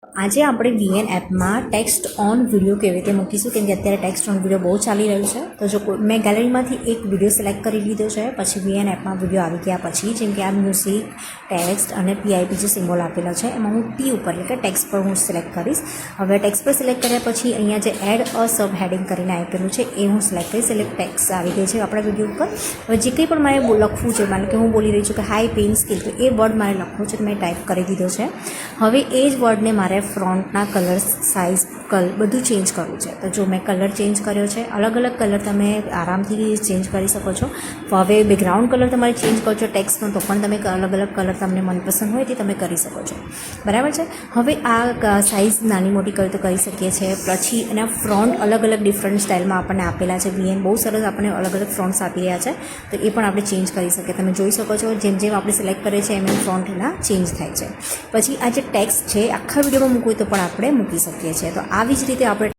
આજે આપણે વીએન એપમાં ટેક્સ્ટ ઓન વિડીયો કેવી રીતે મૂકીશું, કેમ કે અત્યારે ટેક્સ્ટ ઓન વિડીયો બહુ ચાલી રહ્યું છે. તો જો મેં ગેલેરીમાંથી એક વિડીયો સિલેક્ટ કરી લીધો છે, પછી વીએન એપમાં વિડીયો આવી ગયા પછી જેમ કે આ મ્યુઝિક, ટેક્સ્ટ અને પીઆઈપી જે સિમ્બોલ આપેલો છે એમાં હું ટી ઉપર એટલે કે ટેક્સ્ટ પર હું સિલેક્ટ કરીશ. હવે ટેક્સ્ટ પર સિલેક્ટ કર્યા પછી અહીંયા જે એડ અ સબ હેડિંગ કરીને આપેલું છે એ હું સિલેક્ટ કરીશ. એટલે ટેક્સ્ટ આવી ગઈ છે આપણા વિડીયો ઉપર. હવે જે કંઈ પણ મારે લખવું છે, માનો કે હું બોલી રહી છું કે હાઈ પેઇન્ટ સ્કિલ, તો એ વર્ડ મારે લખવું છે તો મેં ટાઈપ કરી દીધો છે. હવે એ જ વર્ડને મારે ફ્રોન્ટના કલર, સાઇઝ, બધું ચેન્જ કરવું છે. તો જો મેં કલર ચેન્જ કર્યો છે, અલગ અલગ કલર તમે આરામથી ચેન્જ કરી શકો છો. હવે બેકગ્રાઉન્ડ કલર તમારે ચેન્જ કરો છો ટેક્સ્ટનો તો પણ તમે અલગ અલગ કલર તમને મનપસંદ હોય તે તમે કરી શકો છો. બરાબર છે. હવે આ સાઇઝ નાની મોટી કલર તો કરી શકીએ છીએ. પછી એના ફ્રોન્ટ અલગ અલગ ડિફરન્ટ સ્ટાઇલમાં આપણને આપેલા છે. વીએન બહુ સરસ આપણને અલગ અલગ ફ્રોન્ટ્સ આપી રહ્યા છે, તો એ પણ આપણે ચેન્જ કરી શકીએ. તમે જોઈ શકો છો જેમ જેમ આપણે સિલેક્ટ કરીએ છીએ એમ ફ્રોન્ટ એના ચેન્જ થાય છે. પછી આ જે ટેક્સ્ટ છે આખા વિડીયોમાં મૂકવું તો પણ આપણે મૂકી શકીએ છીએ. તો આવી જ રીતે આપણે